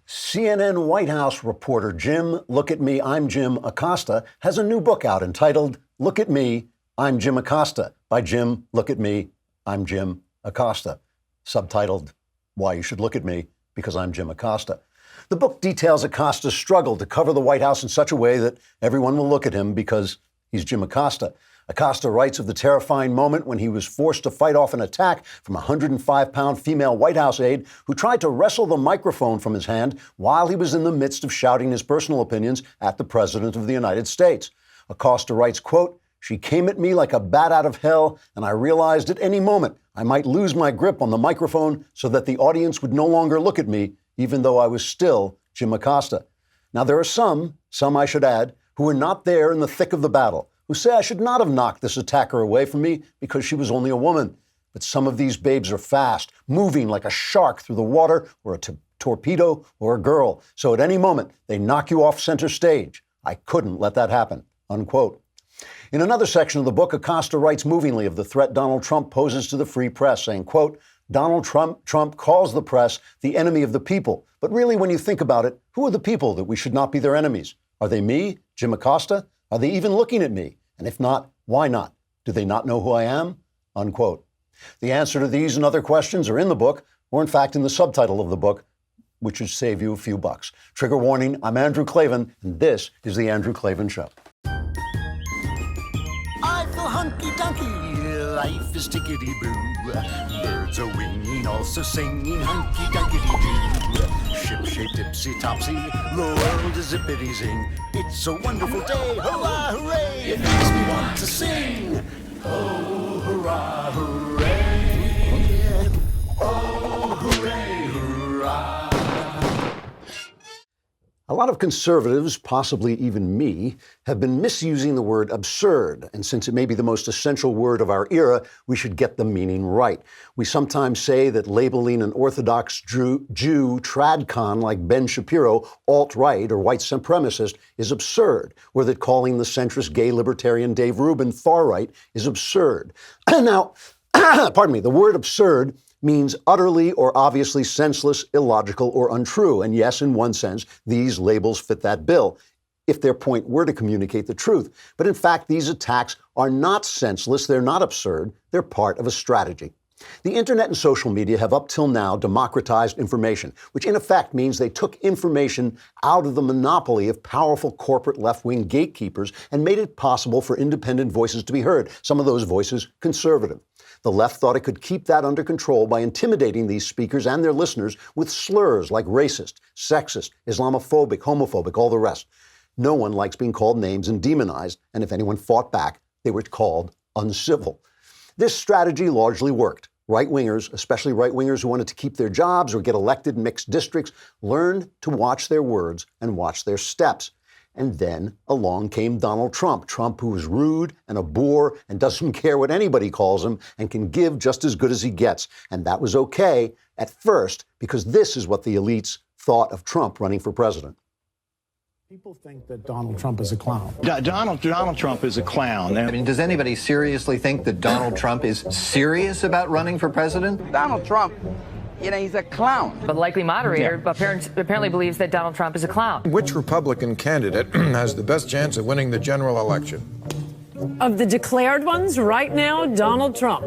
CNN White House reporter Jim, look at me, I'm Jim Acosta, has a new book out entitled Look at Me, I'm Jim Acosta, by Jim, look at me, I'm Jim Acosta, subtitled Why You Should Look at Me, Because I'm Jim Acosta. The book details Acosta's struggle to cover the White House in such a way that everyone will look at him because he's Jim Acosta. Acosta writes of the terrifying moment when he was forced to fight off an attack from a 105-pound female White House aide who tried to wrestle the microphone from his hand while he was in the midst of shouting his personal opinions at the President of the United States. Acosta writes, quote, "She came at me like a bat out of hell, and I realized at any moment I might lose my grip on the microphone so that the audience would no longer look at me, even though I was still Jim Acosta." Now, there are some I should add, who were not there in the thick of the battle, who say I should not have knocked this attacker away from me because she was only a woman. But some of these babes are fast, moving like a shark through the water or a torpedo or a girl. So at any moment, they knock you off center stage. I couldn't let that happen, unquote. In another section of the book, Acosta writes movingly of the threat Donald Trump poses to the free press, saying, quote, "Donald Trump calls the press the enemy of the people. But really, when you think about it, who are the people that we should not be their enemies? Are they me, Jim Acosta? Are they even looking at me? And if not, why not? Do they not know who I am?" Unquote. The answer to these and other questions are in the book, or in fact in the subtitle of the book, which should save you a few bucks. Trigger warning, I'm Andrew Klavan, and this is The Andrew Klavan Show. I feel hunky-dunky, life is tickety-boo. Birds are winging, also singing hunky-dunky-doo. Ship-shaped ipsy-topsy, the world is zippity-zing. It's a wonderful day, hurrah, hooray! It makes me want to sing. Oh, hurrah, hooray! Oh, hooray, hurrah! A lot of conservatives, possibly even me, have been misusing the word absurd. And since it may be the most essential word of our era, we should get the meaning right. We sometimes say that labeling an Orthodox Jew tradcon like Ben Shapiro alt-right or white supremacist is absurd, or that calling the centrist gay libertarian Dave Rubin far-right is absurd. Now, pardon me, the word absurd means utterly or obviously senseless, illogical, or untrue. And yes, in one sense, these labels fit that bill, if their point were to communicate the truth. But in fact, these attacks are not senseless, they're not absurd, they're part of a strategy. The internet and social media have up till now democratized information, which in effect means they took information out of the monopoly of powerful corporate left-wing gatekeepers and made it possible for independent voices to be heard, some of those voices conservative. The left thought it could keep that under control by intimidating these speakers and their listeners with slurs like racist, sexist, Islamophobic, homophobic, all the rest. No one likes being called names and demonized, and if anyone fought back, they were called uncivil. This strategy largely worked. Right-wingers, especially right-wingers who wanted to keep their jobs or get elected in mixed districts, learned to watch their words and watch their steps. And then along came Donald Trump, who is rude and a bore and doesn't care what anybody calls him and can give just as good as he gets. And that was okay at first because this is what the elites thought of Trump running for president. People think that Donald Trump is a clown. Donald Trump is a clown. I mean, does anybody seriously think that Donald Trump is serious about running for president? Donald Trump, he's a clown. The likely moderator apparently believes that Donald Trump is a clown. Which Republican candidate has the best chance of winning the general election? Of the declared ones right now, Donald Trump.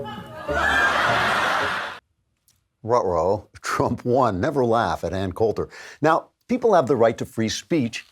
Ruh-roh, Trump won. Never laugh at Ann Coulter. Now, people have the right to free speech.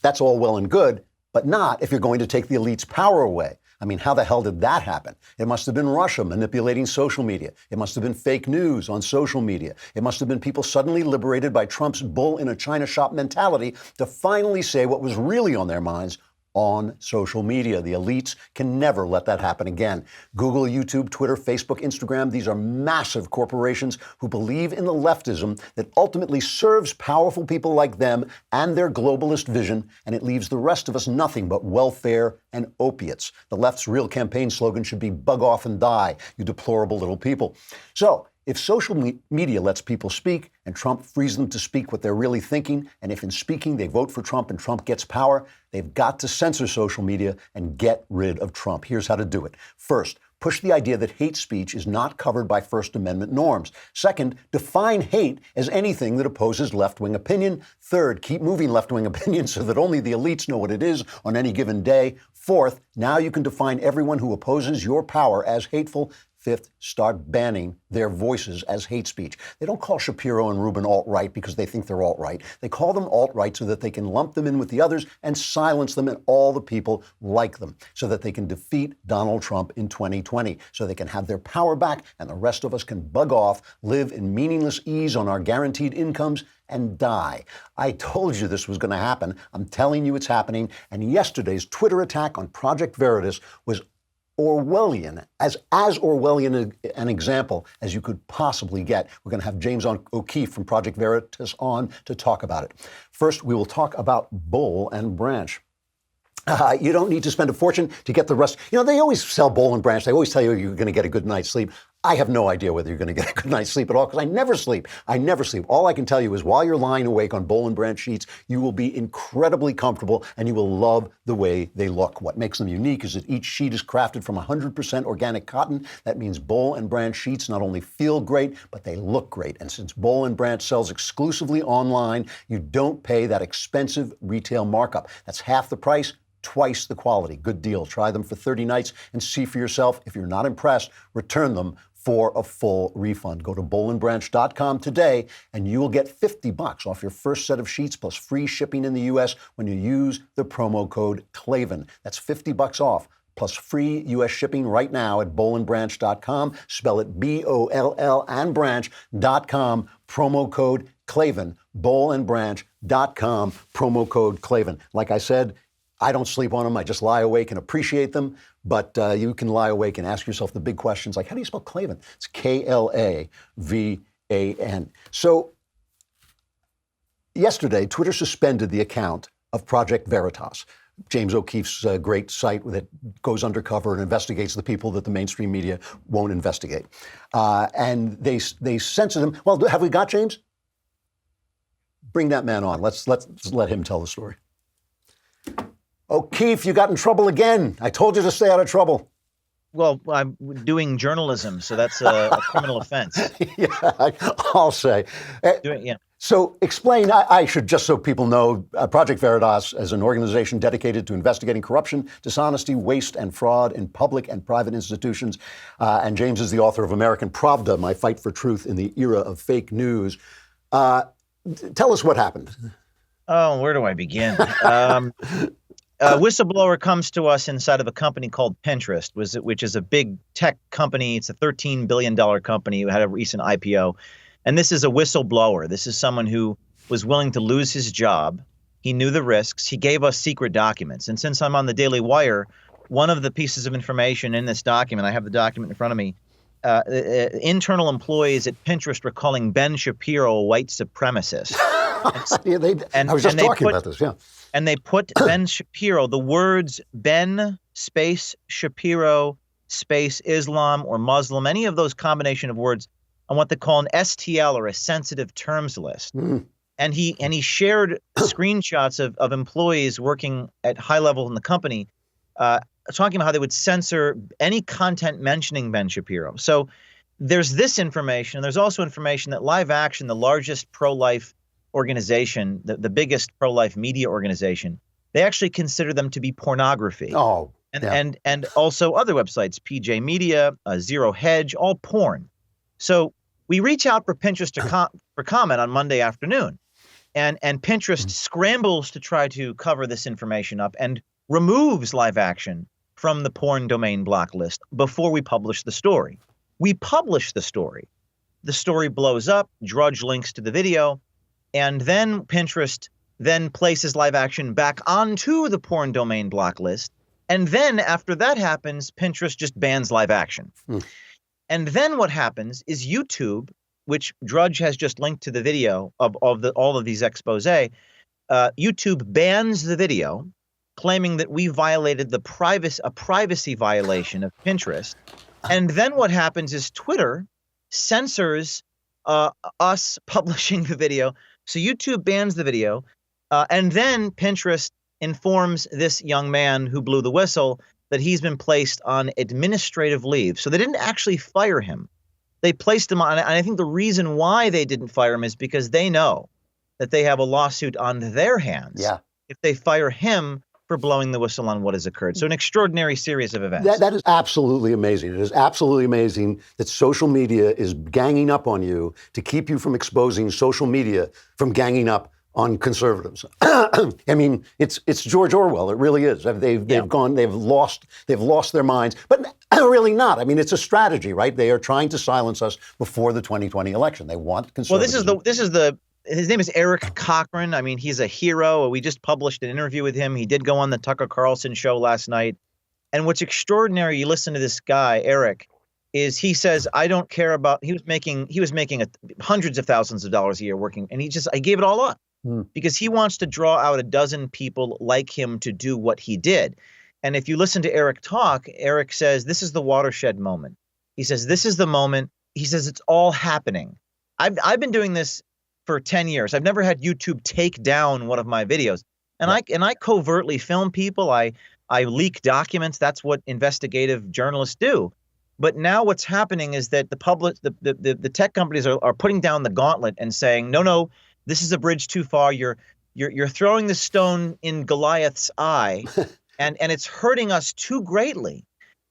That's all well and good, but not if you're going to take the elite's power away. I mean, how the hell did that happen? It must have been Russia manipulating social media. It must have been fake news on social media. It must have been people suddenly liberated by Trump's bull in a china shop mentality to finally say what was really on their minds on social media. The elites can never let that happen again. Google, YouTube, Twitter, Facebook, Instagram, these are massive corporations who believe in the leftism that ultimately serves powerful people like them and their globalist vision, and it leaves the rest of us nothing but welfare and opiates. The left's real campaign slogan should be bug off and die, you deplorable little people. So, if social media lets people speak and Trump frees them to speak what they're really thinking, and if in speaking they vote for Trump and Trump gets power, they've got to censor social media and get rid of Trump. Here's how to do it. First, push the idea that hate speech is not covered by First Amendment norms. Second, define hate as anything that opposes left-wing opinion. Third, keep moving left-wing opinion so that only the elites know what it is on any given day. Fourth, now you can define everyone who opposes your power as hateful. Fifth, start banning their voices as hate speech. They don't call Shapiro and Rubin alt-right because they think they're alt-right. They call them alt-right so that they can lump them in with the others and silence them and all the people like them so that they can defeat Donald Trump in 2020, so they can have their power back and the rest of us can bug off, live in meaningless ease on our guaranteed incomes, and die. I told you this was going to happen. I'm telling you it's happening. And yesterday's Twitter attack on Project Veritas was Orwellian, as Orwellian an example as you could possibly get. We're going to have James O'Keefe from Project Veritas on to talk about it. First, we will talk about Bol and Branch. You don't need to spend a fortune to get the rest. You know, they always sell Bol and Branch. They always tell you you're going to get a good night's sleep. I have no idea whether you're going to get a good night's sleep at all because I never sleep. I never sleep. All I can tell you is while you're lying awake on Bol and Branch sheets, you will be incredibly comfortable and you will love the way they look. What makes them unique is that each sheet is crafted from 100% organic cotton. That means Bol and Branch sheets not only feel great, but they look great. And since Bol and Branch sells exclusively online, you don't pay that expensive retail markup. That's half the price, twice the quality. Good deal. Try them for 30 nights and see for yourself. If you're not impressed, return them for a full refund. Go to bolandbranch.com today and you will get $50 off your first set of sheets plus free shipping in the U.S. when you use the promo code Klavan. That's $50 off plus free U.S. shipping right now at bolandbranch.com. Spell it B-O-L-L and branch.com. Promo code Klavan. bolandbranch.com. Promo code Klavan. Like I said, I don't sleep on them. I just lie awake and appreciate them. But you can lie awake and ask yourself the big questions like, how do you spell Klavan? It's K-L-A-V-A-N. So yesterday, Twitter suspended the account of Project Veritas, James O'Keefe's great site that goes undercover and investigates the people that the mainstream media won't investigate. And they censored them. Well, have we got James? Bring that man on. Let's let him tell the story. O'Keefe, you got in trouble again. I told you to stay out of trouble. Well, I'm doing journalism, so that's a criminal offense. Yeah, I'll say. Yeah. So explain, I should, just so people know, Project Veritas is an organization dedicated to investigating corruption, dishonesty, waste, and fraud in public and private institutions. And James is the author of American Pravda, My Fight for Truth in the Era of Fake News. Tell us what happened. Oh, where do I begin? A whistleblower comes to us inside of a company called Pinterest, which is a big tech company. It's a $13 billion company who had a recent IPO. And this is a whistleblower. This is someone who was willing to lose his job. He knew the risks. He gave us secret documents. And since I'm on the Daily Wire, one of the pieces of information in this document, I have the document in front of me, internal employees at Pinterest were calling Ben Shapiro a white supremacist. I was just talking about this, yeah. And they put Ben Shapiro, the words Ben space Shapiro space Islam or Muslim, any of those combination of words on what they call an STL or a sensitive terms list. Mm. And he shared screenshots of employees working at high level in the company talking about how they would censor any content mentioning Ben Shapiro. So there's this information. And there's also information that Live Action, the largest pro-life organization, the biggest pro-life media organization, they actually consider them to be pornography. Oh, and also other websites, PJ Media, Zero Hedge, all porn. So we reach out for Pinterest for comment on Monday afternoon, and Pinterest scrambles to try to cover this information up and removes Live Action from the porn domain block list before we publish the story. We publish the story. The story blows up. Drudge links to the video. And then Pinterest then places Live Action back onto the porn domain block list. And then after that happens, Pinterest just bans Live Action. And then what happens is YouTube, which Drudge has just linked to the video of all of these expose, YouTube bans the video, claiming that we violated a privacy violation of Pinterest. And then what happens is Twitter censors us publishing the video. So YouTube bans the video, and then Pinterest informs this young man who blew the whistle that he's been placed on administrative leave. So they didn't actually fire him. They placed him on, and I think the reason why they didn't fire him is because they know that they have a lawsuit on their hands if they fire him for blowing the whistle on what has occurred. So an extraordinary series of events. That is absolutely amazing. It is absolutely amazing that social media is ganging up on you to keep you from exposing social media from ganging up on conservatives. I mean, it's George Orwell. It really is. They've lost their minds, but really not. I mean, it's a strategy, right? They are trying to silence us before the 2020 election. They want conservatives. Well, his name is Eric Cochran. I mean, he's a hero. We just published an interview with him. He did go on the Tucker Carlson show last night. And what's extraordinary, you listen to this guy, Eric, is he says, I don't care about, he was making hundreds of thousands of dollars a year working, and I gave it all up because he wants to draw out a dozen people like him to do what he did. And if you listen to Eric talk, Eric says, this is the watershed moment. He says, this is the moment. He says, it's all happening. I've been doing this for 10 years. I've never had YouTube take down one of my videos. And I covertly film people. I leak documents. That's what investigative journalists do. But now what's happening is that the tech companies are putting down the gauntlet and saying, no, this is a bridge too far. You're throwing the stone in Goliath's eye, and it's hurting us too greatly.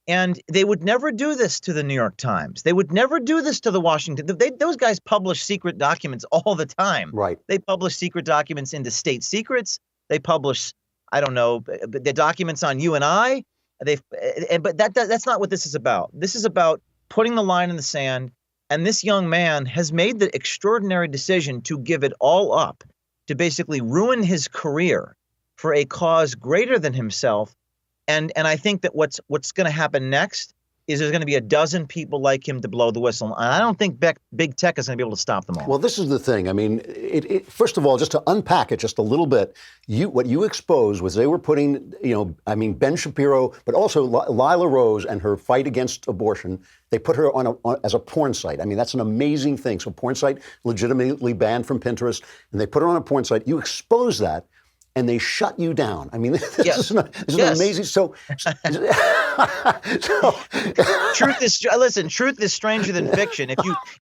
And they would never do this to the New York Times. They would never do this to the Washington. Those guys publish secret documents all the time. Right. They publish secret documents into state secrets. They publish, I don't know, the documents on you and I. But that's not what this is about. This is about putting the line in the sand. And this young man has made the extraordinary decision to give it all up, to basically ruin his career for a cause greater than himself. And I think that what's going to happen next is there's going to be a dozen people like him to blow the whistle. And I don't think big tech is going to be able to stop them all. Well, this is the thing. I mean, first of all, just to unpack it just a little bit, what you exposed was they were putting, Ben Shapiro, but also Lila Rose and her fight against abortion. They put her on as a porn site. I mean, that's an amazing thing. So porn site legitimately banned from Pinterest, and they put her on a porn site. You expose that, and they shut you down. I mean, this is an amazing. So truth is stranger than fiction.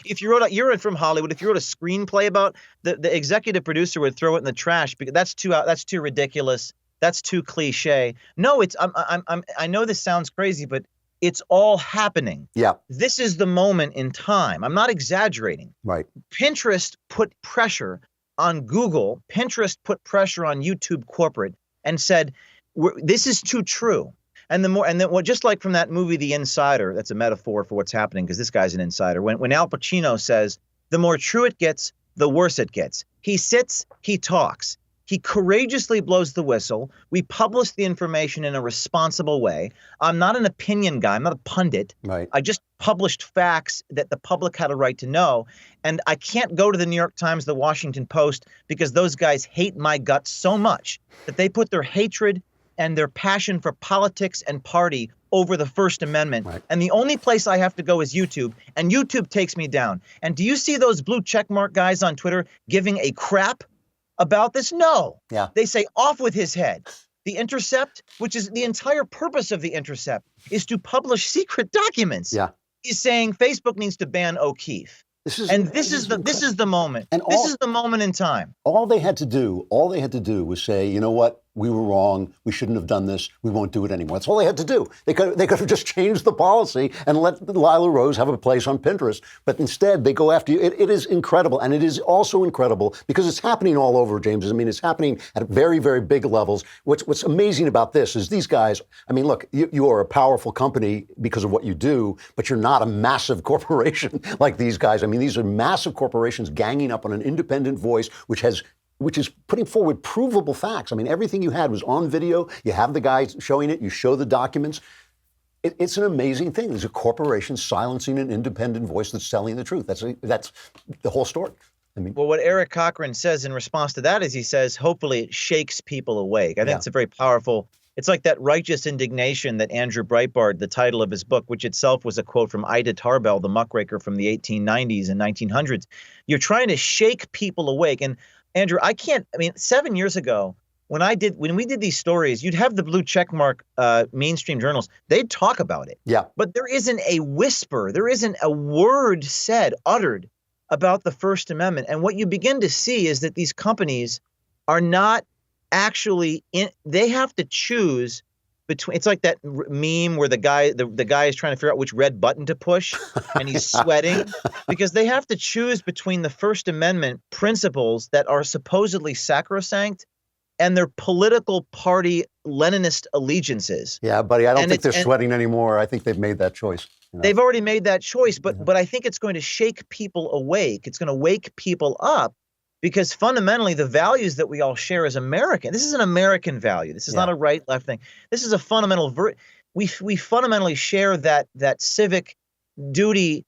You're from Hollywood. If you wrote a screenplay about the executive producer would throw it in the trash because that's too ridiculous. That's too cliche. No, I know this sounds crazy, but it's all happening. Yeah. This is the moment in time. I'm not exaggerating. Right. Pinterest put pressure on Google. Pinterest put pressure on YouTube corporate and said, this is too true. And just like from that movie, The Insider, that's a metaphor for what's happening because this guy's an insider. When Al Pacino says, the more true it gets, the worse it gets. He sits, he talks. He courageously blows the whistle. We publish the information in a responsible way. I'm not an opinion guy. I'm not a pundit. Right. I just published facts that the public had a right to know. And I can't go to the New York Times, the Washington Post, because those guys hate my guts so much that they put their hatred and their passion for politics and party over the First Amendment. Right. And the only place I have to go is YouTube, and YouTube takes me down. And do you see those blue checkmark guys on Twitter giving a crap about this? No. Yeah. They say off with his head. The Intercept, which is the entire purpose of the Intercept, is to publish secret documents. Yeah. Is saying Facebook needs to ban O'Keefe. This is the moment. And this is the moment in time. All they had to do was say, you know what? We were wrong. We shouldn't have done this. We won't do it anymore. That's all they had to do. They could have just changed the policy and let Lila Rose have a place on Pinterest. But instead, they go after you. It is incredible. And it is also incredible because it's happening all over, James. I mean, it's happening at very, very big levels. What's amazing about this is these guys, I mean, look, you are a powerful company because of what you do, but you're not a massive corporation like these guys. I mean, these are massive corporations ganging up on an independent voice, which is putting forward provable facts. I mean, everything you had was on video. You have the guys showing it. You show the documents. It's an amazing thing. There's a corporation silencing an independent voice that's telling the truth. That's the whole story. I mean, well, what Eric Cochran says in response to that is he says, hopefully it shakes people awake. I think it's a very powerful. It's like that righteous indignation that Andrew Breitbart, the title of his book, which itself was a quote from Ida Tarbell, the muckraker from the 1890s and 1900s. You're trying to shake people awake. And Andrew, 7 years ago, when we did these stories, you'd have the blue checkmark mainstream journals. They'd talk about it. Yeah. But there isn't a whisper. There isn't a word uttered about the First Amendment. And what you begin to see is that these companies are not actually they have to choose between. It's like that meme where the guy is trying to figure out which red button to push and he's sweating because they have to choose between the First Amendment principles that are supposedly sacrosanct and their political party Leninist allegiances. Yeah, buddy, I don't think they're sweating anymore. I think they've made that choice. You know? They've already made that choice, but I think it's going to shake people awake. It's going to wake people up because fundamentally the values that we all share as American, this is an American value. This is not a right-left thing. This is a fundamental we fundamentally share that civic duty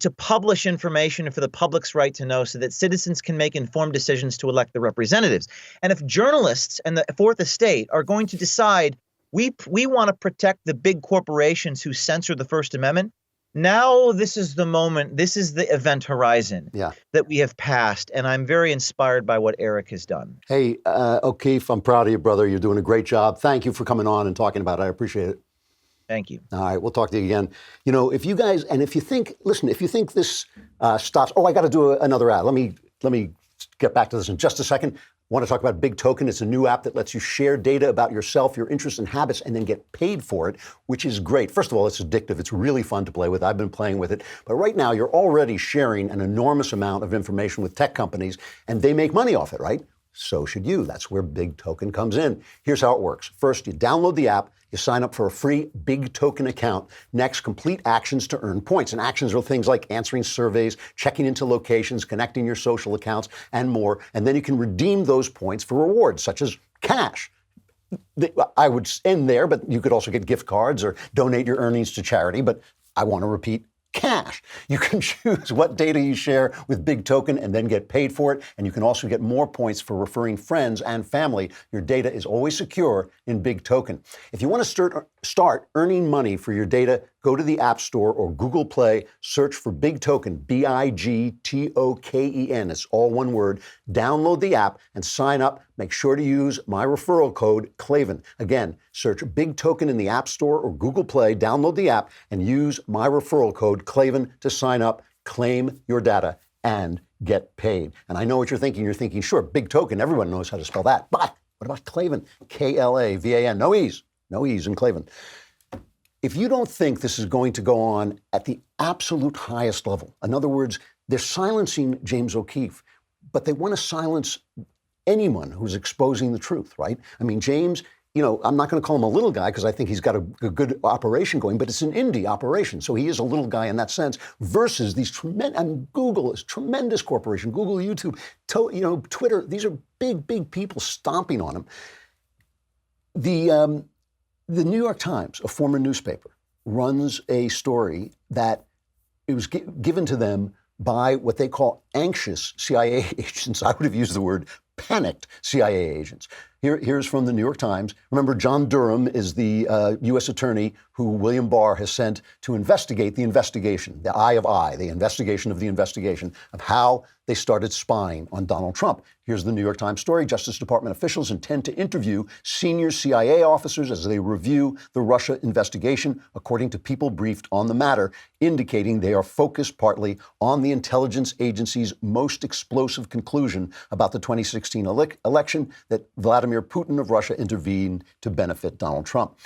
to publish information for the public's right to know so that citizens can make informed decisions to elect the representatives. And if journalists and the Fourth Estate are going to decide we want to protect the big corporations who censor the First Amendment, now this is the moment, this is the event horizon that we have passed. And I'm very inspired by what Eric has done. Hey, O'Keefe, I'm proud of you, brother. You're doing a great job. Thank you for coming on and talking about it. I appreciate it. Thank you. All right, we'll talk to you again. You know, if you guys, and if you think, listen, if you think this stops, I got to do another ad. Let me get back to this in just a second. I want to talk about Big Token. It's a new app that lets you share data about yourself, your interests and habits, and then get paid for it, which is great. First of all, it's addictive. It's really fun to play with. I've been playing with it. But right now, you're already sharing an enormous amount of information with tech companies, and they make money off it, right? So should you. That's where Big Token comes in. Here's how it works. First, you download the app. You sign up for a free Big Token account. Next, complete actions to earn points. And actions are things like answering surveys, checking into locations, connecting your social accounts, and more. And then you can redeem those points for rewards, such as cash. I would end there, but you could also get gift cards or donate your earnings to charity. But I want to repeat, cash. You can choose what data you share with Big Token and then get paid for it. And you can also get more points for referring friends and family. Your data is always secure in Big Token. If you want to start earning money for your data, go to the App Store or Google Play, search for Big Token, BIGTOKEN. It's all one word. Download the app and sign up. Make sure to use my referral code, Klavan. Again, search Big Token in the App Store or Google Play, download the app, and use my referral code, Klavan, to sign up, claim your data, and get paid. And I know what you're thinking. You're thinking, sure, Big Token, everyone knows how to spell that. But what about Klavan? Klavan. No E's in Klavan. If you don't think this is going to go on at the absolute highest level, in other words, they're silencing James O'Keefe, but they want to silence anyone who's exposing the truth, right? I mean, James, you know, I'm not going to call him a little guy because I think he's got a good operation going, but it's an indie operation. So he is a little guy in that sense versus these tremendous, I mean, Google is tremendous corporation, Google, YouTube, Twitter. These are big people stomping on him. The New York Times, a former newspaper, runs a story that it was given to them by what they call anxious CIA agents. I would have used the word panicked CIA agents. Here's from the New York Times. Remember, John Durham is the U.S. attorney who William Barr has sent to investigate the investigation, the eye of I, the investigation of how they started spying on Donald Trump. Here's the New York Times story. Justice Department officials intend to interview senior CIA officers as they review the Russia investigation, according to people briefed on the matter, indicating they are focused partly on the intelligence agency's most explosive conclusion about the 2016 election, that Vladimir Putin of Russia intervened to benefit Donald Trump.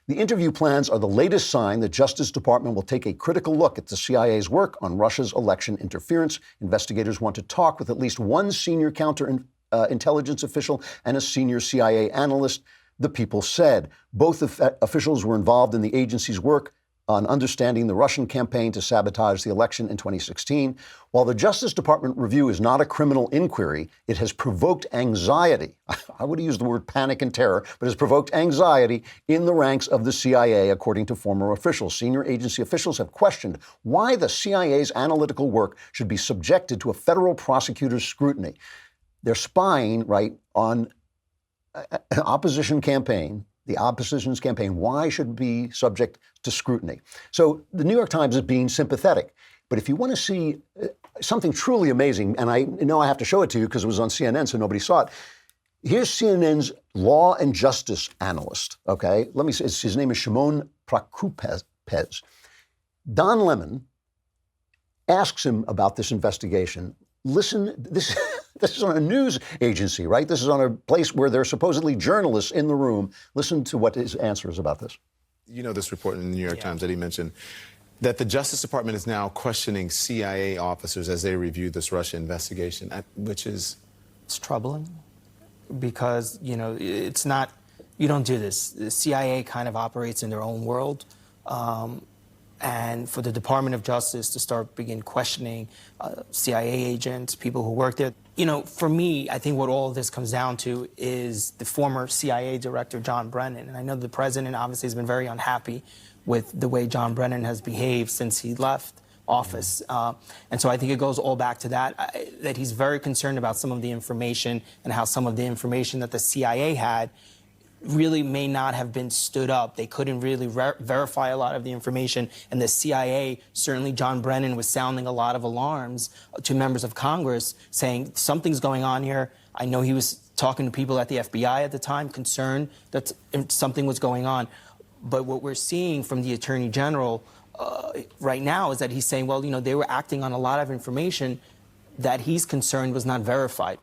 The interview plans are the latest sign the Justice Department will take a critical look at the CIA's work on Russia's election interference. Investigators want to talk with at least one senior counterintelligence official and a senior CIA analyst, the People said. Both officials were involved in the agency's work on understanding the Russian campaign to sabotage the election in 2016. While the Justice Department review is not a criminal inquiry, it has provoked anxiety. I would use the word panic and terror, but has provoked anxiety in the ranks of the CIA, according to former officials. Senior agency officials have questioned why the CIA's analytical work should be subjected to a federal prosecutor's scrutiny. They're spying, right, on an opposition campaign. The opposition's campaign, why should it be subject to scrutiny? So the New York Times is being sympathetic. But if you want to see something truly amazing, and I know I have to show it to you because it was on CNN, so nobody saw it. Here's CNN's law and justice analyst, okay? Let me say, his name is Shimon Prokupez. Don Lemon asks him about this investigation. Listen, this is on a news agency, right? This is on a place where there are supposedly journalists in the room. Listen to what his answer is about this. You know this report in the New York Times that he mentioned, that the Justice Department is now questioning CIA officers as they review this Russia investigation, which is... It's troubling because, you know, it's not, you don't do this. The CIA kind of operates in their own world. And for the Department of Justice to begin questioning CIA agents, people who work there. You know, for me, I think what all of this comes down to is the former CIA director, John Brennan. And I know the president obviously has been very unhappy with the way John Brennan has behaved since he left office. And so I think it goes all back to that he's very concerned about some of the information and how some of the information that the CIA had really may not have been stood up. They couldn't really verify a lot of the information. And the CIA, certainly John Brennan was sounding a lot of alarms to members of Congress saying something's going on here. I know he was talking to people at the FBI at the time, concerned that something was going on. But what we're seeing from the Attorney General right now is that he's saying, well, you know, they were acting on a lot of information that he's concerned was not verified.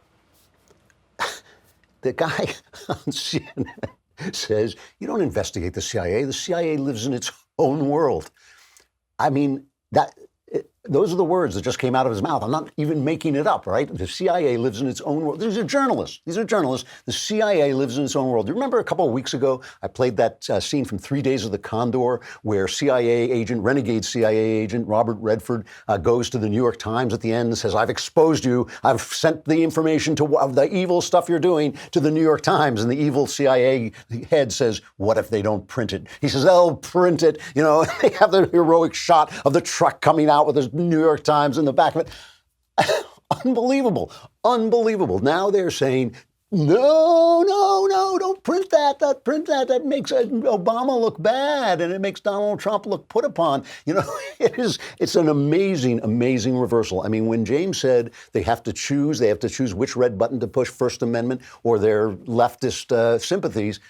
The guy on CNN says, you don't investigate the CIA. The CIA lives in its own world. I mean, those are the words that just came out of his mouth. I'm not even making it up, right? The CIA lives in its own world. These are journalists. The CIA lives in its own world. Do you remember a couple of weeks ago, I played that scene from 3 Days of the Condor where renegade CIA agent Robert Redford goes to the New York Times at the end and says, I've exposed you. I've sent the information of the evil stuff you're doing to the New York Times. And the evil CIA head says, what if they don't print it? He says, they'll print it. You know, they have the heroic shot of the truck coming out with the New York Times in the back of it. Unbelievable. Now they're saying, no, don't print that. That makes Obama look bad and it makes Donald Trump look put upon. You know, it's an amazing reversal. I mean, when James said they have to choose which red button to push, First Amendment or their leftist sympathies,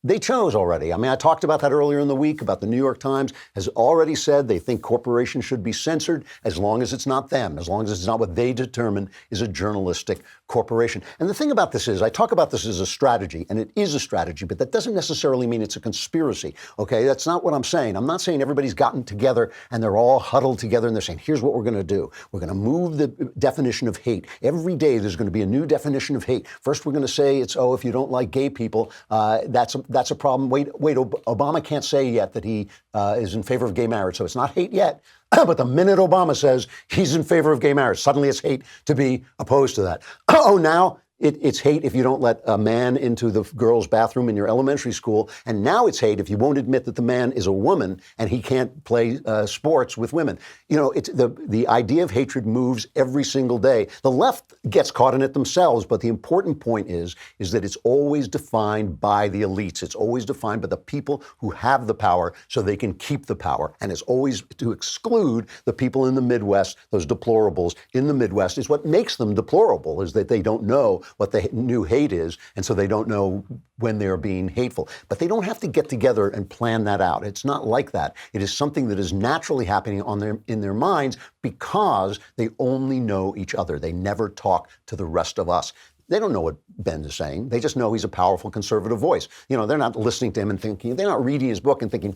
they chose already. I mean, I talked about that earlier in the week, about the New York Times has already said they think corporations should be censored as long as it's not them, as long as it's not what they determine is a journalistic corporation. And the thing about this is, I talk about this as a strategy, and it is a strategy, but that doesn't necessarily mean it's a conspiracy, okay? That's not what I'm saying. I'm not saying everybody's gotten together and they're all huddled together and they're saying, here's what we're going to do. We're going to move the definition of hate. Every day there's going to be a new definition of hate. First, we're going to say it's, if you don't like gay people, that's a problem. Wait, Obama can't say yet that he is in favor of gay marriage, so it's not hate yet. But the minute Obama says he's in favor of gay marriage, suddenly it's hate to be opposed to that. Now it's hate if you don't let a man into the girls' bathroom in your elementary school. And now it's hate if you won't admit that the man is a woman and he can't play sports with women. You know, it's the idea of hatred moves every single day. The left gets caught in it themselves. But the important point is that it's always defined by the elites. It's always defined by the people who have the power so they can keep the power. And it's always to exclude the people in the Midwest, those deplorables in the Midwest, is what makes them deplorable, is that they don't know what the new hate is, and so they don't know when they're being hateful. But they don't have to get together and plan that out. It's not like that. It is something that is naturally happening in their minds because they only know each other. They never talk to the rest of us. They don't know what Ben is saying. They just know he's a powerful conservative voice. You know, they're not listening to him and thinking, they're not reading his book and thinking,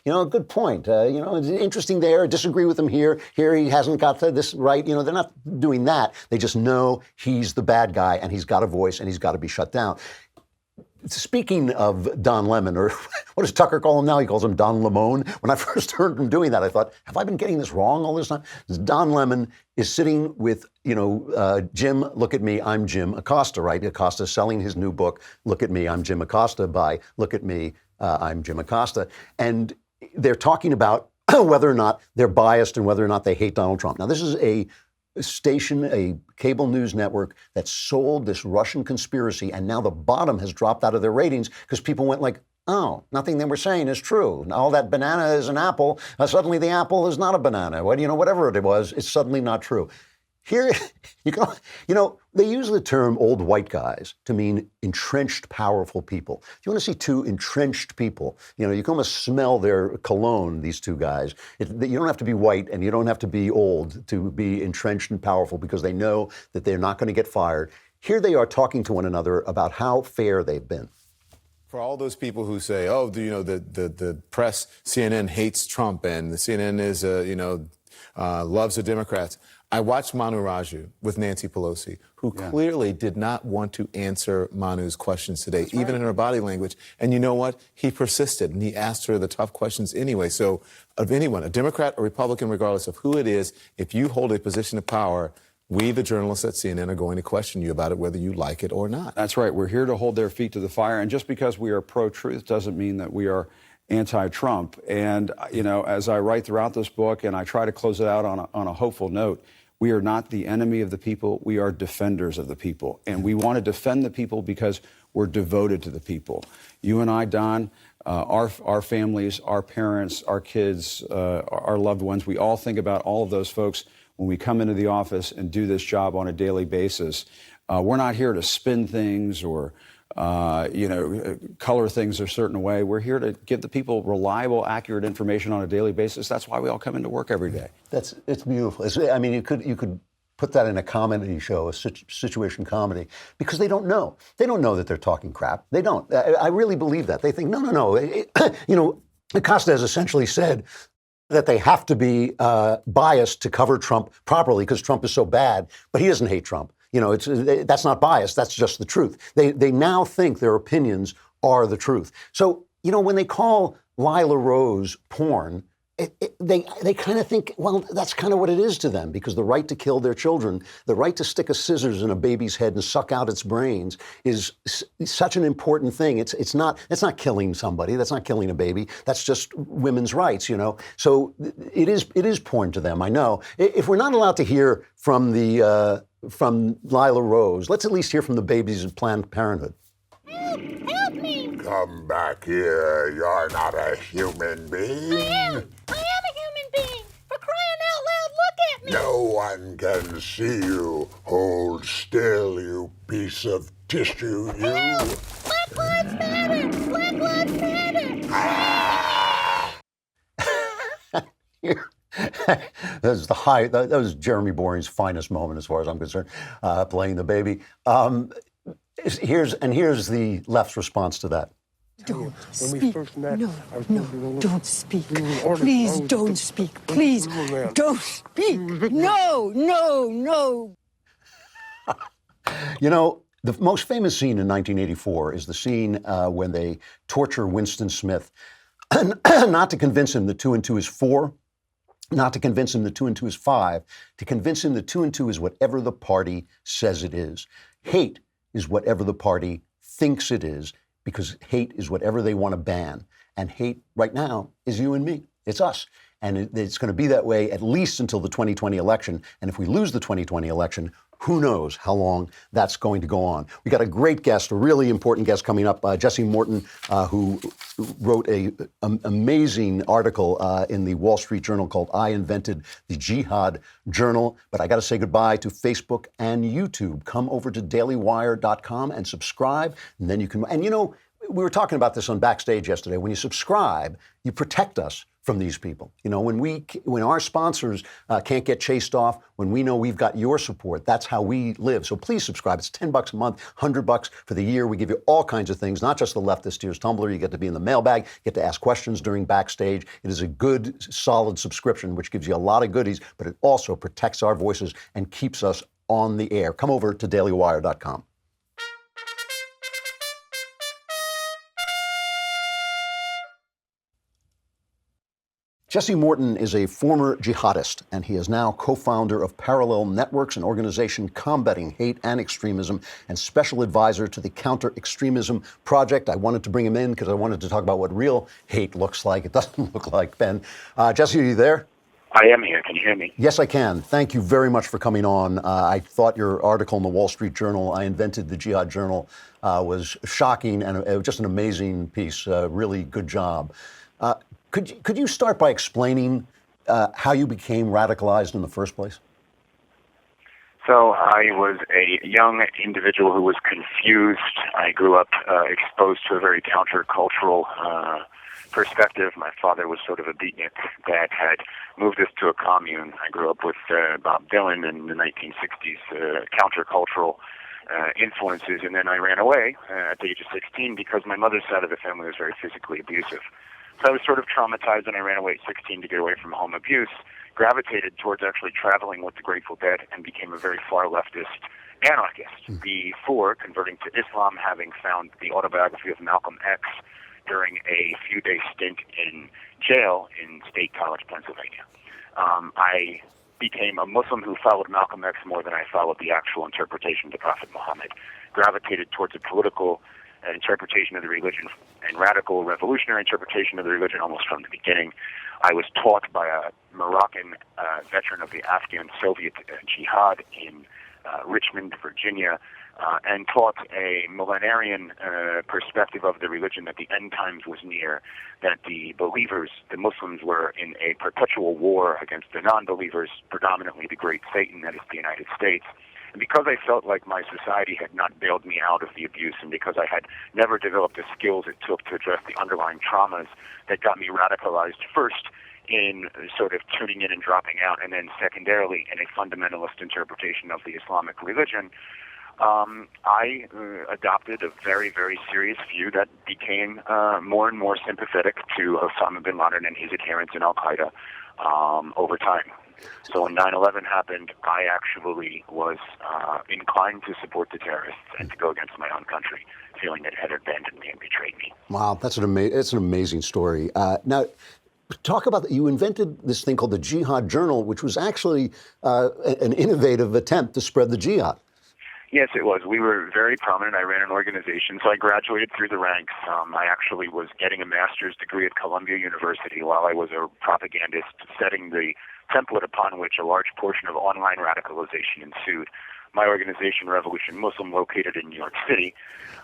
good point. It's interesting there, disagree with him here. Here he hasn't got this right. You know, they're not doing that. They just know he's the bad guy and he's got a voice and he's got to be shut down. Speaking of Don Lemon, or what does Tucker call him now? He calls him Don Lemon. When I first heard him doing that, I thought, have I been getting this wrong all this time? Don Lemon is sitting with, Jim, Look at Me, I'm Jim Acosta, right? Acosta selling his new book, Look at Me, I'm Jim Acosta, by Look at Me, I'm Jim Acosta. And they're talking about whether or not they're biased and whether or not they hate Donald Trump. Now, this is a station, a cable news network that sold this Russian conspiracy, and now the bottom has dropped out of their ratings because people went like, oh, nothing they were saying is true. All that banana is an apple. Suddenly the apple is not a banana. Whatever it was, it's suddenly not true. Here, they use the term old white guys to mean entrenched, powerful people. If you want to see two entrenched people, you can almost smell their cologne, these two guys. You don't have to be white and you don't have to be old to be entrenched and powerful because they know that they're not going to get fired. Here they are talking to one another about how fair they've been. For all those people who say, oh, the press, CNN hates Trump and the CNN is, loves the Democrats. I watched Manu Raju with Nancy Pelosi, who clearly did not want to answer Manu's questions today, even in her body language. And you know what? He persisted, and he asked her the tough questions anyway. So of anyone, a Democrat or Republican, regardless of who it is, if you hold a position of power, we, the journalists at CNN, are going to question you about it, whether you like it or not. That's right. We're here to hold their feet to the fire. And just because we are pro-truth doesn't mean that we are anti-Trump. And, as I write throughout this book, and I try to close it out on a hopeful note, we are not the enemy of the people. We are defenders of the people. And we want to defend the people because we're devoted to the people. You and I, Don, our families, our parents, our kids, our loved ones, we all think about all of those folks when we come into the office and do this job on a daily basis. We're not here to spin things or color things a certain way. We're here to give the people reliable, accurate information on a daily basis. That's why we all come into work every day. It's beautiful. You could put that in a comedy show, a situation comedy, because they don't know. They don't know that they're talking crap. They don't. I really believe that. They think, no. Acosta has essentially said that they have to be biased to cover Trump properly because Trump is so bad, but he doesn't hate Trump. That's not bias. That's just the truth. They now think their opinions are the truth. So, when they call Lila Rose porn, they kind of think, well, that's kind of what it is to them, because the right to kill their children, the right to stick a scissors in a baby's head and suck out its brains is such an important thing. It's not killing somebody. That's not killing a baby. That's just women's rights, So it is porn to them. I know. If we're not allowed to hear from from Lila Rose, let's at least hear from the babies at Planned Parenthood. Help me! Come back here. You're not a human being. I am a human being. For crying out loud, look at me. No one can see you. Hold still, you piece of tissue, you. Help! Black Lives Matter! Black Lives Matter! That was Jeremy Boring's finest moment, as far as I'm concerned, playing the baby. Here's the left's response to that. Don't speak. No, don't speak. Please don't speak. Please don't speak. No. The most famous scene in 1984 is the scene when they torture Winston Smith, not to convince him that 2 and 2 is 4, not to convince him that 2 and 2 is 5, to convince him that 2 and 2 is whatever the party says it is. Hate is whatever the party thinks it is, because hate is whatever they want to ban. And hate right now is you and me. It's us. And it's going to be that way at least until the 2020 election. And if we lose the 2020 election, who knows how long that's going to go on. We got a great guest, a really important guest coming up, Jesse Morton, who wrote an amazing article in the Wall Street Journal called I Invented the Jihad Journal. But I got to say goodbye to Facebook and YouTube. Come over to dailywire.com and subscribe. And then you can, we were talking about this on Backstage yesterday. When you subscribe, you protect us from these people. When our sponsors can't get chased off, when we know we've got your support, that's how we live. So please subscribe. It's $10 a month, $100 for the year. We give you all kinds of things, not just the Leftist Tears Tumbler. You get to be in the mailbag, get to ask questions during Backstage. It is a good, solid subscription, which gives you a lot of goodies, but it also protects our voices and keeps us on the air. Come over to dailywire.com. Jesse Morton is a former jihadist, and he is now co-founder of Parallel Networks, an organization combating hate and extremism, and special advisor to the Counter-Extremism Project. I wanted to bring him in because I wanted to talk about what real hate looks like. It doesn't look like, Ben. Jesse, are you there? I am here. Can you hear me? Yes, I can. Thank you very much for coming on. I thought your article in the Wall Street Journal, I Invented the Jihad Journal, was shocking and just an amazing piece. Really good job. Could you start by explaining how you became radicalized in the first place? So I was a young individual who was confused. I grew up exposed to a very countercultural perspective. My father was sort of a beatnik that had moved us to a commune. I grew up with Bob Dylan in the 1960s, countercultural influences, and then I ran away at the age of 16 because my mother's side of the family was very physically abusive. So I was sort of traumatized, and I ran away at 16 to get away from home abuse, gravitated towards actually traveling with the Grateful Dead, and became a very far leftist anarchist before converting to Islam, having found the autobiography of Malcolm X during a few-day stint in jail in State College, Pennsylvania. I became a Muslim who followed Malcolm X more than I followed the actual interpretation of the Prophet Muhammad, gravitated towards a political interpretation of the religion and radical revolutionary interpretation of the religion almost from the beginning. I was taught by a Moroccan veteran of the Afghan Soviet jihad in Richmond, Virginia, and taught a millenarian perspective of the religion, that the end times was near, that the believers, the Muslims, were in a perpetual war against the non-believers, predominantly the great Satan, that is the United States. And because I felt like my society had not bailed me out of the abuse, and because I had never developed the skills it took to address the underlying traumas that got me radicalized first in sort of tuning in and dropping out, and then secondarily in a fundamentalist interpretation of the Islamic religion, I adopted a very, very serious view that became more and more sympathetic to Osama bin Laden and his adherents in Al-Qaeda over time. So when 9/11 happened, I actually was inclined to support the terrorists and to go against my own country, feeling that it had abandoned me and betrayed me. Wow, that's an amazing story. Now, talk about that. You invented this thing called the Jihad Journal, which was actually an innovative attempt to spread the jihad. Yes, it was. We were very prominent. I ran an organization, so I graduated through the ranks. I actually was getting a master's degree at Columbia University while I was a propagandist, setting the template upon which a large portion of online radicalization ensued. My organization, Revolution Muslim, located in New York City,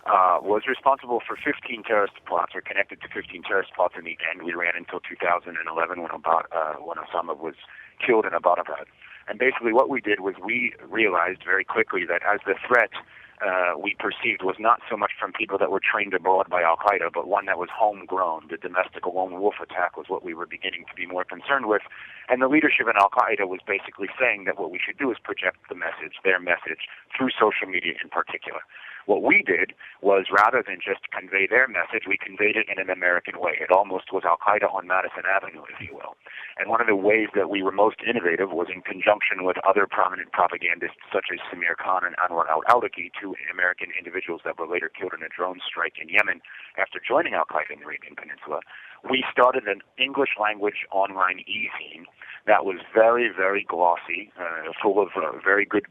was responsible for 15 terrorist plots, or connected to 15 terrorist plots in the end. We ran until 2011 when Osama was killed in Abbottabad. And basically what we did was we realized very quickly that as the threat we perceived was not so much from people that were trained abroad by Al-Qaeda, but one that was homegrown. The domestic lone wolf attack was what we were beginning to be more concerned with. And the leadership in Al-Qaeda was basically saying that what we should do is project the message, their message, through social media in particular. What we did was, rather than just convey their message, we conveyed it in an American way. It almost was Al-Qaeda on Madison Avenue, if you will. And one of the ways that we were most innovative was in conjunction with other prominent propagandists such as Samir Khan and Anwar al-Awlaki, two American individuals that were later killed in a drone strike in Yemen after joining Al-Qaeda in the Arabian Peninsula. We started an English-language online e-zine that was very, very glossy, full of very good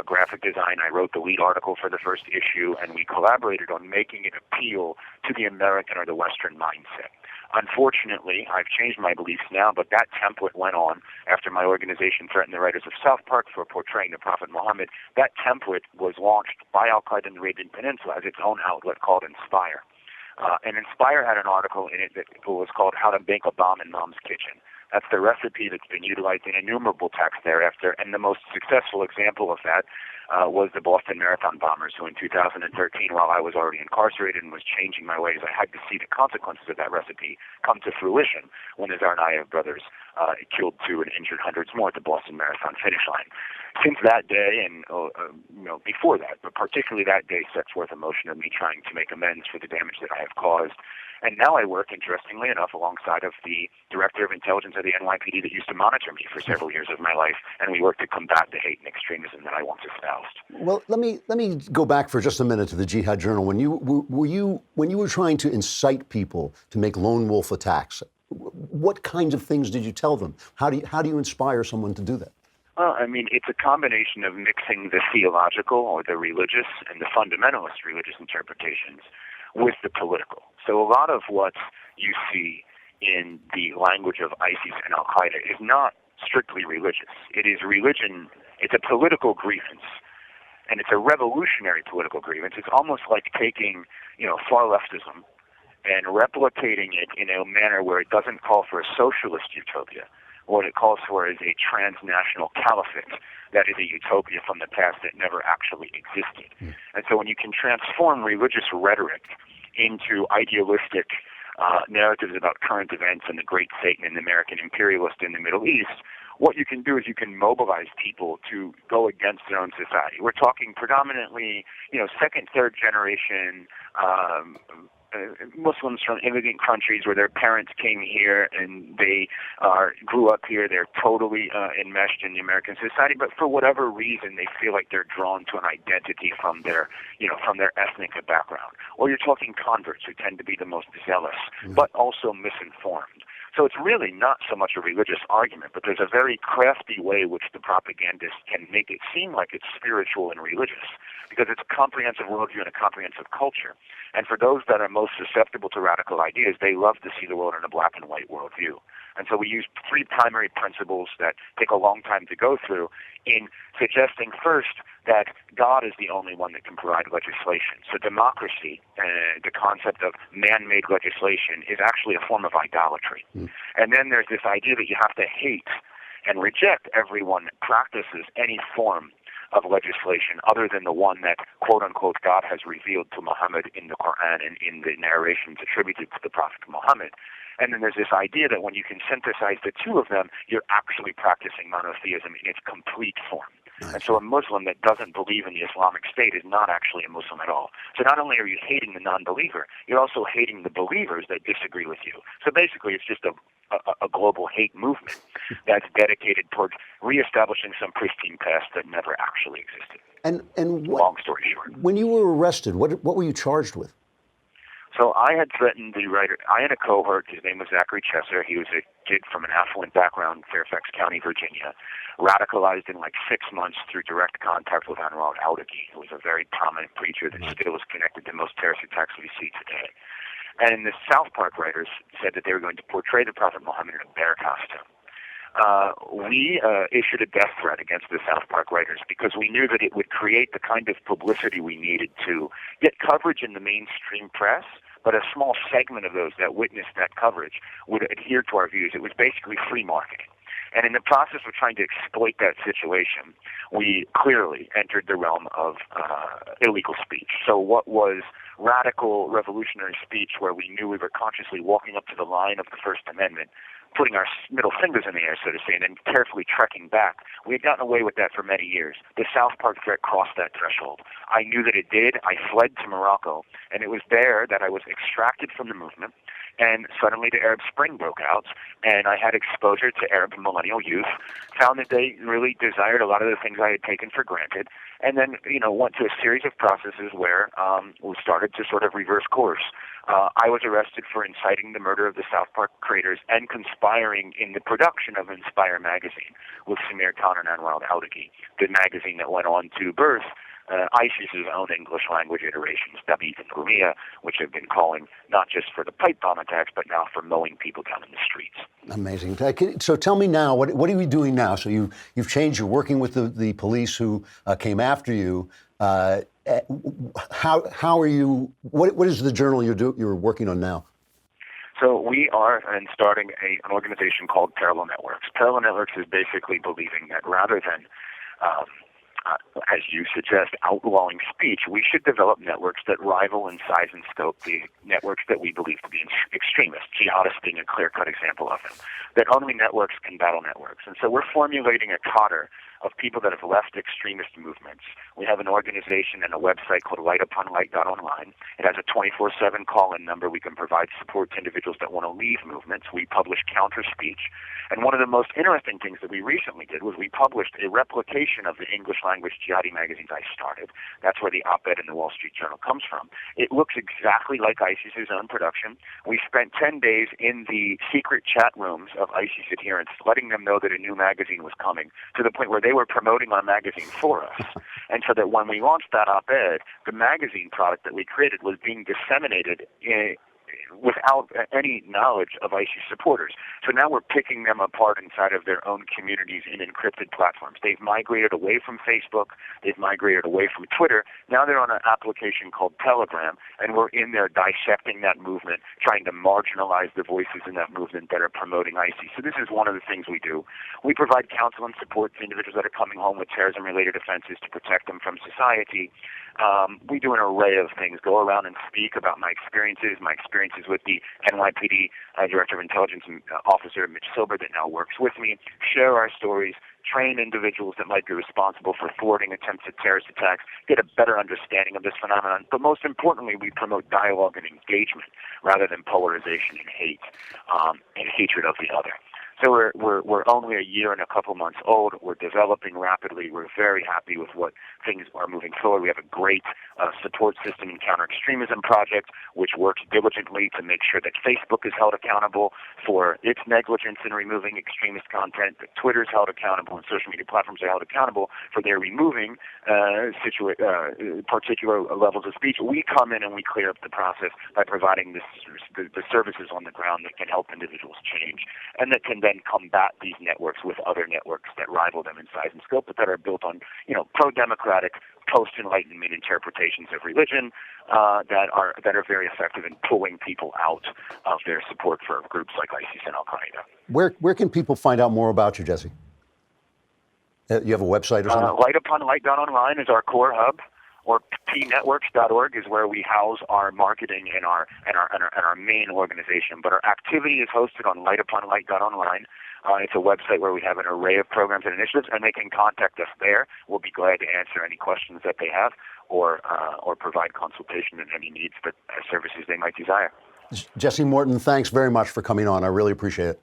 graphic design. I wrote the lead article for the first issue, and we collaborated on making it appeal to the American or the Western mindset. Unfortunately, I've changed my beliefs now, but that template went on after my organization threatened the writers of South Park for portraying the Prophet Muhammad. That template was launched by Al-Qaeda in the Arabian Peninsula as its own outlet called Inspire. And Inspire had an article in it that was called How to Bake a Bomb in Mom's Kitchen. That's the recipe that's been utilized in innumerable texts thereafter, and the most successful example of that was the Boston Marathon bombers, who in 2013, while I was already incarcerated and was changing my ways, I had to see the consequences of that recipe come to fruition when the Tsarnaev brothers killed 2 and injured hundreds more at the Boston Marathon finish line. Since that day, and before that, but particularly that day, sets forth a motion of me trying to make amends for the damage that I have caused. And now I work, interestingly enough, alongside of the director of intelligence of the NYPD that used to monitor me for several years of my life, and we work to combat the hate and extremism that I once espoused. Well, let me go back for just a minute to the Jihad Journal. When you were trying to incite people to make lone wolf attacks, what kinds of things did you tell them? How do you inspire someone to do that? Well, I mean, it's a combination of mixing the theological or the religious and the fundamentalist religious interpretations with the political. So a lot of what you see in the language of ISIS and Al-Qaeda is not strictly religious. It is religion. It's a political grievance, and it's a revolutionary political grievance. It's almost like taking, far leftism and replicating it in a manner where it doesn't call for a socialist utopia. What it calls for is a transnational caliphate that is a utopia from the past that never actually existed. And so when you can transform religious rhetoric into idealistic narratives about current events and the great Satan and the American imperialist in the Middle East, what you can do is you can mobilize people to go against their own society. We're talking predominantly, second, third generation Muslims from immigrant countries where their parents came here and they grew up here. They're totally enmeshed in the American society, but for whatever reason, they feel like they're drawn to an identity from their ethnic background. Or you're talking converts who tend to be the most zealous, but also misinformed. So it's really not so much a religious argument, but there's a very crafty way which the propagandists can make it seem like it's spiritual and religious, because it's a comprehensive worldview and a comprehensive culture. And for those that are most susceptible to radical ideas, they love to see the world in a black and white worldview. And so we use three primary principles that take a long time to go through in suggesting first that God is the only one that can provide legislation. So democracy, the concept of man-made legislation, is actually a form of idolatry. And then there's this idea that you have to hate and reject everyone that practices any form of legislation other than the one that, quote-unquote, God has revealed to Muhammad in the Quran and in the narrations attributed to the Prophet Muhammad. And then there's this idea that when you can synthesize the two of them, you're actually practicing monotheism in its complete form. And so a Muslim that doesn't believe in the Islamic State is not actually a Muslim at all. So not only are you hating the non-believer, you're also hating the believers that disagree with you. So basically it's just a global hate movement that's dedicated toward reestablishing some pristine past that never actually existed. And long story short. When you were arrested, what were you charged with? So I had threatened the writer. I had a cohort. His name was Zachary Chesser. He was a kid from an affluent background, Fairfax County, Virginia, radicalized in like 6 months through direct contact with Anwar al-Awlaki, who was a very prominent preacher that still is connected to most terrorist attacks we see today. And the South Park writers said that they were going to portray the Prophet Muhammad in a bear costume. We issued a death threat against the South Park writers because we knew that it would create the kind of publicity we needed to get coverage in the mainstream press, but a small segment of those that witnessed that coverage would adhere to our views. It was basically free marketing. And in the process of trying to exploit that situation, we clearly entered the realm of illegal speech. So what was radical revolutionary speech where we knew we were consciously walking up to the line of the First Amendment, putting our middle fingers in the air, so to say, and then carefully trekking back. We had gotten away with that for many years. The South Park threat crossed that threshold. I knew that it did. I fled to Morocco, and it was there that I was extracted from the movement, and suddenly the Arab Spring broke out, and I had exposure to Arab millennial youth, found that they really desired a lot of the things I had taken for granted, and then, went to a series of processes where we started to sort of reverse course. I was arrested for inciting the murder of the South Park creators and conspiring in the production of Inspire magazine with Samir Khan and Anwar al-Awlaki, the magazine that went on to birth ISIS's own English language iterations, Dabiq and Rumiyya, which have been calling not just for the pipe bomb attacks, but now for mowing people down in the streets. Amazing. So tell me now, what are you doing now? So you've changed. You're working with the police who came after you. How are you? What is the journal you're working on now? So we are starting an organization called Parallel Networks. Parallel Networks is basically believing that rather than as you suggest, outlawing speech, we should develop networks that rival in size and scope the networks that we believe to be extremist, jihadist being a clear-cut example of them, that only networks can battle networks. And so we're formulating a cadre of people that have left extremist movements. We have an organization and a website called lightuponlight.online. It has a 24/7 call-in number. We can provide support to individuals that want to leave movements. We publish counter-speech. And one of the most interesting things that we recently did was we published a replication of the English language jihadi magazines I started. That's where the op-ed in the Wall Street Journal comes from. It looks exactly like ISIS's own production. We spent 10 days in the secret chat rooms of ISIS adherents, letting them know that a new magazine was coming, to the point where they were promoting our magazine for us. And so that when we launched that op-ed, the magazine product that we created was being disseminated without any knowledge of ISIS supporters. So now we're picking them apart inside of their own communities in encrypted platforms. They've migrated away from Facebook. They've migrated away from Twitter. Now they're on an application called Telegram, and we're in there dissecting that movement, trying to marginalize the voices in that movement that are promoting ISIS. So this is one of the things we do. We provide counsel and support to individuals that are coming home with terrorism-related offenses to protect them from society. We do an array of things, go around and speak about my experiences with the NYPD Director of Intelligence Officer Mitch Silber that now works with me, share our stories, train individuals that might be responsible for thwarting attempts at terrorist attacks, get a better understanding of this phenomenon. But most importantly, we promote dialogue and engagement rather than polarization and hate and hatred of the other. So we're only a year and a couple months old. We're developing rapidly. We're very happy with what things are moving forward. We have a great support system and counter-extremism project, which works diligently to make sure that Facebook is held accountable for its negligence in removing extremist content, that Twitter is held accountable, and social media platforms are held accountable for their removing particular levels of speech. We come in and we clear up the process by providing the services on the ground that can help individuals change and that can then combat these networks with other networks that rival them in size and scope, but that are built on, pro-democratic, post-Enlightenment interpretations of religion that are very effective in pulling people out of their support for groups like ISIS and Al Qaeda. Where can people find out more about you, Jesse? You have a website or something? Lightuponlight.online is our core hub, or pnetworks.org is where we house our marketing and our main organization. But our activity is hosted on lightuponlight.online. It's a website where we have an array of programs and initiatives, and they can contact us there. We'll be glad to answer any questions that they have or provide consultation in any needs that services they might desire. Jesse Morton, thanks very much for coming on. I really appreciate it.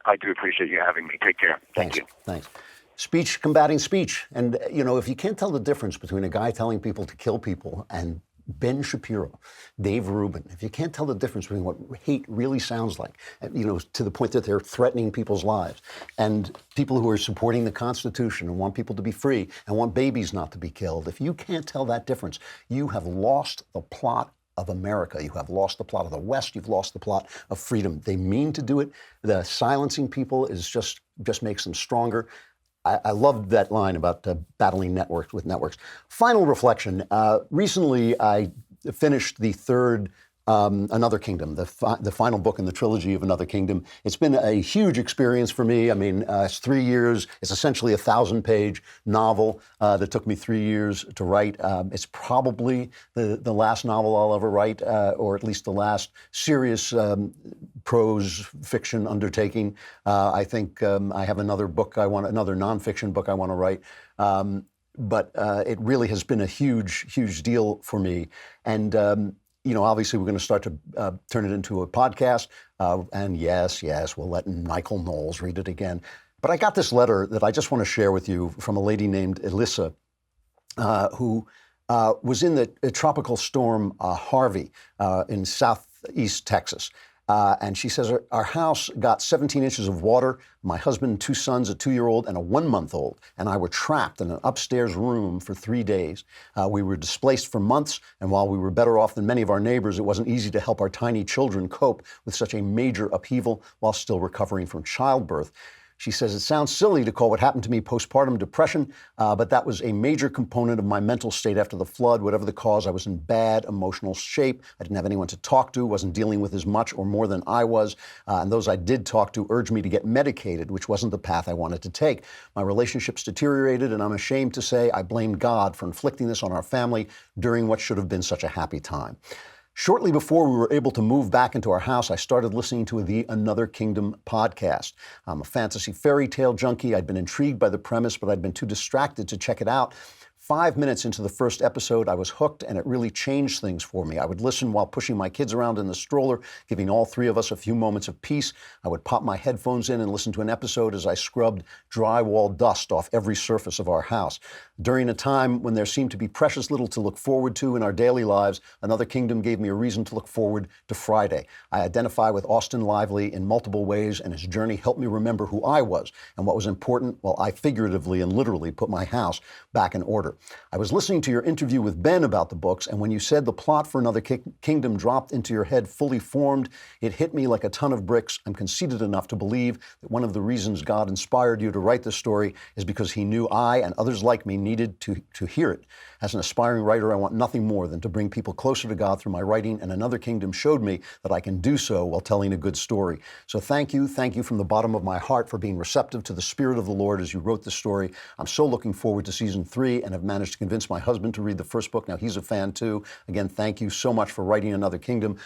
I do appreciate you having me. Take care. Thank you. Thanks. Speech combating speech. And, if you can't tell the difference between a guy telling people to kill people and Ben Shapiro, Dave Rubin, if you can't tell the difference between what hate really sounds like, to the point that they're threatening people's lives, and people who are supporting the Constitution and want people to be free and want babies not to be killed, if you can't tell that difference, you have lost the plot of America. You have lost the plot of the West. You've lost the plot of freedom. They mean to do it. The silencing people is just makes them stronger. I loved that line about battling networks with networks. Final reflection. Recently, I finished the third Another Kingdom, the final book in the trilogy of Another Kingdom. It's been a huge experience for me. I mean, it's 3 years. It's essentially a 1,000-page novel that took me 3 years to write. It's probably the last novel I'll ever write, or at least the last serious prose fiction undertaking. I think I have another nonfiction book I want to write. But it really has been a huge deal for me. And obviously we're going to start to turn it into a podcast. And yes, we'll let Michael Knowles read it again. But I got this letter that I just want to share with you from a lady named Elissa, who was in the tropical storm Harvey in southeast Texas. And she says, our house got 17 inches of water. My husband and 2 sons, a 2-year-old and a 1-month-old, and I were trapped in an upstairs room for 3 days. We were displaced for months, and while we were better off than many of our neighbors, it wasn't easy to help our tiny children cope with such a major upheaval while still recovering from childbirth. She says, it sounds silly to call what happened to me postpartum depression, but that was a major component of my mental state after the flood. Whatever the cause, I was in bad emotional shape. I didn't have anyone to talk to, wasn't dealing with as much or more than I was. And those I did talk to urged me to get medicated, which wasn't the path I wanted to take. My relationships deteriorated, and I'm ashamed to say I blame God for inflicting this on our family during what should have been such a happy time. Shortly before we were able to move back into our house, I started listening to the Another Kingdom podcast. I'm a fantasy fairy tale junkie. I'd been intrigued by the premise, but I'd been too distracted to check it out. 5 minutes into the first episode, I was hooked, and it really changed things for me. I would listen while pushing my kids around in the stroller, giving all 3 of us a few moments of peace. I would pop my headphones in and listen to an episode as I scrubbed drywall dust off every surface of our house. During a time when there seemed to be precious little to look forward to in our daily lives, Another Kingdom gave me a reason to look forward to Friday. I identify with Austin Lively in multiple ways, and his journey helped me remember who I was and what was important while I figuratively and literally put my house back in order. I was listening to your interview with Ben about the books, and when you said the plot for Another Kingdom dropped into your head fully formed, it hit me like a ton of bricks. I'm conceited enough to believe that one of the reasons God inspired you to write this story is because he knew I and others like me needed to hear it. As an aspiring writer, I want nothing more than to bring people closer to God through my writing, and Another Kingdom showed me that I can do so while telling a good story. So thank you from the bottom of my heart for being receptive to the Spirit of the Lord as you wrote this story. I'm so looking forward to season 3 and have managed to convince my husband to read the first book. Now he's a fan too. Again, thank you so much for writing Another Kingdom.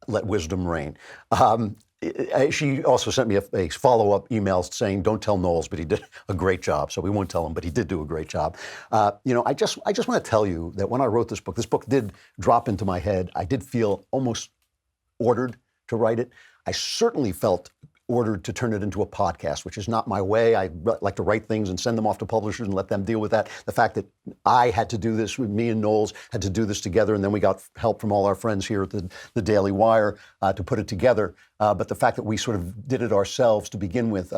Let wisdom reign. She also sent me a follow-up email saying, don't tell Knowles, but he did a great job. So we won't tell him, but he did do a great job. I just want to tell you that when I wrote this book did drop into my head. I did feel almost ordered to write it. I certainly felt ordered to turn it into a podcast, which is not my way. I like to write things and send them off to publishers and let them deal with that. The fact that I had to do this, with me and Knowles had to do this together, and then we got help from all our friends here at the Daily Wire to put it together. But the fact that we sort of did it ourselves to begin with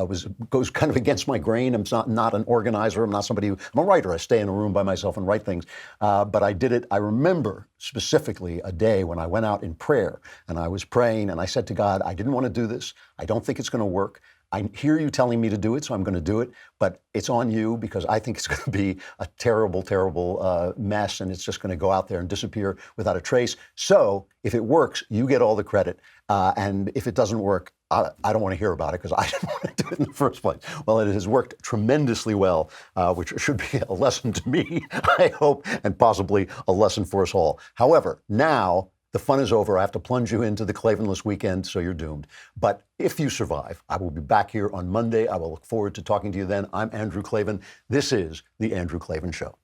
goes kind of against my grain. I'm not an organizer. I'm not somebody I'm a writer. I stay in a room by myself and write things. But I did it. I remember specifically a day when I went out in prayer and I was praying and I said to God, I didn't want to do this. I don't think it's going to work. I hear you telling me to do it, so I'm going to do it. But it's on you because I think it's going to be a terrible, terrible mess, and it's just going to go out there and disappear without a trace. So if it works, you get all the credit. And if it doesn't work, I don't want to hear about it because I didn't want to do it in the first place. Well, it has worked tremendously well, which should be a lesson to me, I hope, and possibly a lesson for us all. However, now the fun is over. I have to plunge you into the Klavanless weekend, so you're doomed. But if you survive, I will be back here on Monday. I will look forward to talking to you then. I'm Andrew Klavan. This is The Andrew Klavan Show.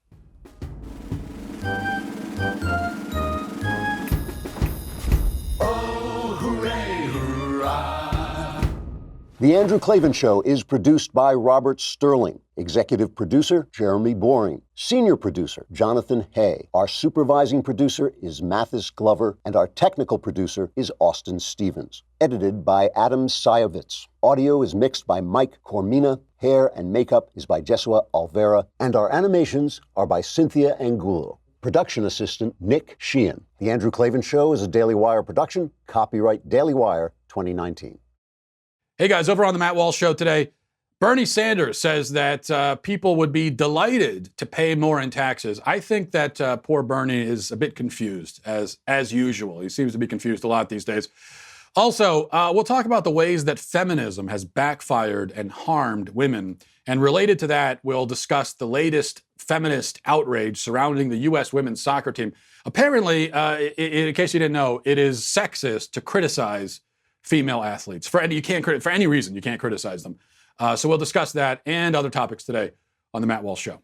The Andrew Klavan Show is produced by Robert Sterling. Executive producer, Jeremy Boring. Senior producer, Jonathan Hay. Our supervising producer is Mathis Glover, and our technical producer is Austin Stevens. Edited by Adam Sayevitz. Audio is mixed by Mike Cormina. Hair and makeup is by Jesua Alvera. And our animations are by Cynthia Angulo. Production assistant, Nick Sheehan. The Andrew Klavan Show is a Daily Wire production. Copyright Daily Wire 2019. Hey guys, over on the Matt Walsh Show today, Bernie Sanders says that people would be delighted to pay more in taxes. I think that poor Bernie is a bit confused, as usual. He seems to be confused a lot these days. Also, we'll talk about the ways that feminism has backfired and harmed women. And related to that, we'll discuss the latest feminist outrage surrounding the U.S. women's soccer team. Apparently, in case you didn't know, it is sexist to criticize female athletes. For any reason, you can't criticize them. So we'll discuss that and other topics today on the Matt Walsh Show.